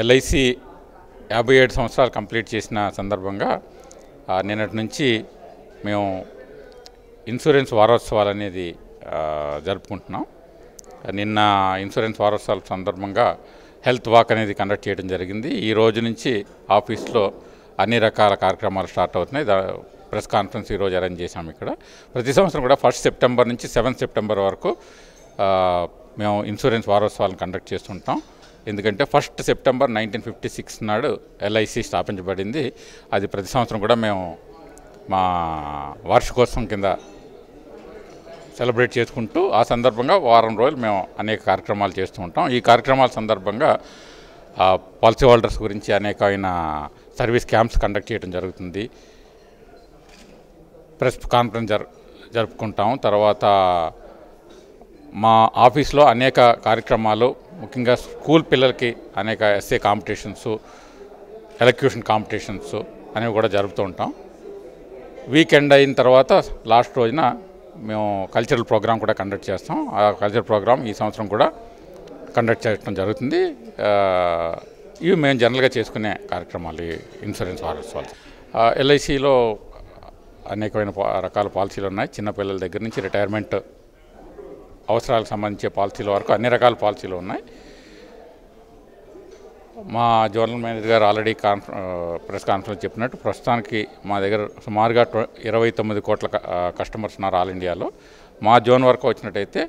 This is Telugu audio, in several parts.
ఎల్ఐసి 57 సంవత్సరాలు కంప్లీట్ చేసిన సందర్భంగా నిన్నటి నుంచి మేము ఇన్సూరెన్స్ వారోత్సవాలు అనేది జరుపుకుంటున్నాం. నిన్న ఇన్సూరెన్స్ వారోత్సవాల సందర్భంగా హెల్త్ వాక్ అనేది కండక్ట్ చేయడం జరిగింది. ఈ రోజు నుంచి ఆఫీస్లో అన్ని రకాల కార్యక్రమాలు స్టార్ట్ అవుతున్నాయి. ప్రెస్ కాన్ఫరెన్స్ ఈరోజు అరేంజ్ చేశాము. ఇక్కడ ప్రతి సంవత్సరం కూడా 1 సెప్టెంబర్ నుంచి 7 సెప్టెంబర్ వరకు మేము ఇన్సూరెన్స్ వారోత్సవాలను కండక్ట్ చేస్తుంటాం. ఎందుకంటే 1 సెప్టెంబర్ 1956 నాడు ఎల్ఐసి స్థాపించబడింది. అది ప్రతి సంవత్సరం కూడా మేము మా వార్షికోత్సవం కింద సెలబ్రేట్ చేసుకుంటూ ఆ సందర్భంగా వారం రోజులు మేము అనేక కార్యక్రమాలు చేస్తూ ఉంటాం. ఈ కార్యక్రమాల సందర్భంగా పాలసీ హోల్డర్స్ గురించి అనేకమైన సర్వీస్ క్యాంప్స్ కండక్ట్ చేయడం జరుగుతుంది. ప్రెస్ కాన్ఫరెన్స్ జరుపుకుంటాం. తర్వాత మా ఆఫీస్లో అనేక కార్యక్రమాలు, ముఖ్యంగా స్కూల్ పిల్లలకి అనేక ఎస్ఏ కాంపిటీషన్స్, ఎలక్యూషన్ కాంపిటీషన్స్ అనేవి కూడా జరుపుతూ ఉంటాం. వీకెండ్ అయిన తర్వాత లాస్ట్ రోజున మేము కల్చరల్ ప్రోగ్రామ్ కూడా కండక్ట్ చేస్తాం. ఆ కల్చరల్ ప్రోగ్రామ్ ఈ సంవత్సరం కూడా కండక్ట్ చేయడం జరుగుతుంది. ఇవి మేము జనరల్గా చేసుకునే కార్యక్రమాలు ఇన్సూరెన్స్ వారోత్సవాలు. ఎల్ఐసిలో అనేకమైన రకాల పాలసీలు ఉన్నాయి. చిన్నపిల్లల దగ్గర నుంచి రిటైర్మెంట్ అవసరాలకు సంబంధించే పాలసీల వరకు అన్ని రకాల పాలసీలు ఉన్నాయి. మా జనరల్ మేనేజర్ గారు ఆల్రెడీ ప్రెస్ కాన్ఫరెన్స్ చెప్పినట్టు ప్రస్తుతానికి మా దగ్గర సుమారుగా 29 కోట్ల కస్టమర్స్ ఉన్నారు ఆల్ ఇండియాలో. మా జోన్ వరకు వచ్చినట్టయితే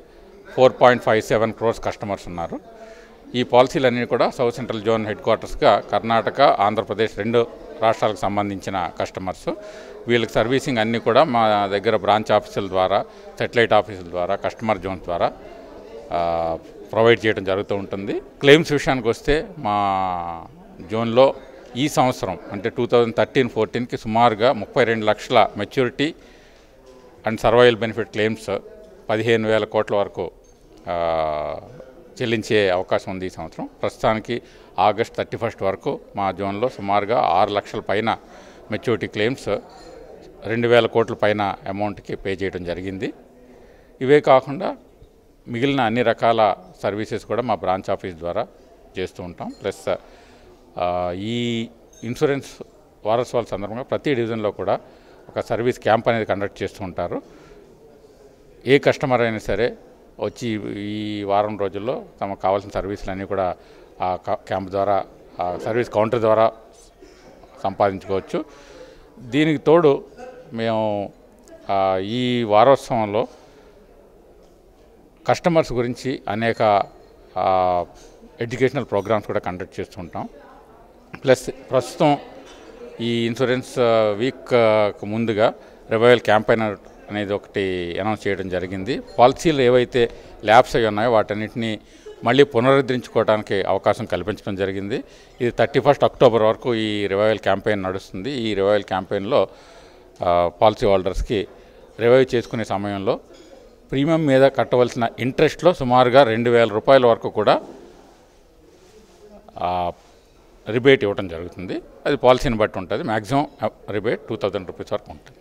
4.57 crores కస్టమర్స్ ఉన్నారు. ఈ పాలసీలన్నీ కూడా సౌత్ సెంట్రల్ జోన్ హెడ్ క్వార్టర్స్గా కర్ణాటక, ఆంధ్రప్రదేశ్ 2 రాష్ట్రాలకు సంబంధించిన కస్టమర్స్. వీళ్ళకి సర్వీసింగ్ అన్నీ కూడా మా దగ్గర బ్రాంచ్ ఆఫీసుల ద్వారా, సెటిలైట్ ఆఫీసుల ద్వారా, కస్టమర్ జోన్ ద్వారా ప్రొవైడ్ చేయడం జరుగుతూ ఉంటుంది. క్లెయిమ్స్ విషయానికి వస్తే మా జోన్లో ఈ సంవత్సరం అంటే 2013-14కి సుమారుగా 32 లక్షల maturity and survival benefit claims 15,000 కోట్ల వరకు చెల్లించే అవకాశం ఉంది ఈ సంవత్సరం. ప్రస్తుతానికి ఆగస్ట్ 31 వరకు మా జోన్లో సుమారుగా 6 లక్షల పైన మెచ్యూరిటీ క్లెయిమ్స్ 2,000 కోట్ల పైన అమౌంట్కి పే చేయడం జరిగింది. ఇవే కాకుండా మిగిలిన అన్ని రకాల సర్వీసెస్ కూడా మా బ్రాంచ్ ఆఫీస్ ద్వారా చేస్తూ ఉంటాం. ప్లస్ ఈ ఇన్సూరెన్స్ వారోత్సవాల సందర్భంగా ప్రతి డివిజన్లో కూడా ఒక సర్వీస్ క్యాంప్ అనేది కండక్ట్ చేస్తూ ఉంటారు. ఏ కస్టమర్ అయినా సరే వచ్చి ఈ వారం రోజుల్లో తమకు కావాల్సిన సర్వీసులన్నీ కూడా ఆ క్యాంప్ ద్వారా, ఆ సర్వీస్ కౌంటర్ ద్వారా సంపాదించుకోవచ్చు. దీనికి తోడు మేము ఈ వారోత్సవంలో కస్టమర్స్ గురించి అనేక ఎడ్యుకేషనల్ ప్రోగ్రామ్స్ కూడా కండక్ట్ చేస్తుంటాం. ప్లస్ ప్రస్తుతం ఈ ఇన్సూరెన్స్ వీక్ ముందుగా రివైవల్ క్యాంపెయిన్ అనేది ఒకటి అనౌన్స్ చేయడం జరిగింది. పాలసీలు ఏవైతే ల్యాబ్స్ అయి ఉన్నాయో వాటన్నిటిని మళ్ళీ పునరుద్ధరించుకోవడానికి అవకాశం కల్పించడం జరిగింది. ఇది 31 అక్టోబర్ వరకు ఈ రివైవల్ క్యాంపెయిన్ నడుస్తుంది. ఈ రివైవల్ క్యాంపెయిన్లో పాలసీ హోల్డర్స్కి రివైవ్ చేసుకునే సమయంలో ప్రీమియం మీద కట్టవలసిన ఇంట్రెస్ట్లో సుమారుగా 2,000 రూపాయల వరకు కూడా రిబేట్ ఇవ్వడం జరుగుతుంది. అది పాలసీని బట్టి ఉంటుంది. మ్యాక్సిమం రిబేట్ 2,000 రూపీస్ వరకు ఉంటుంది.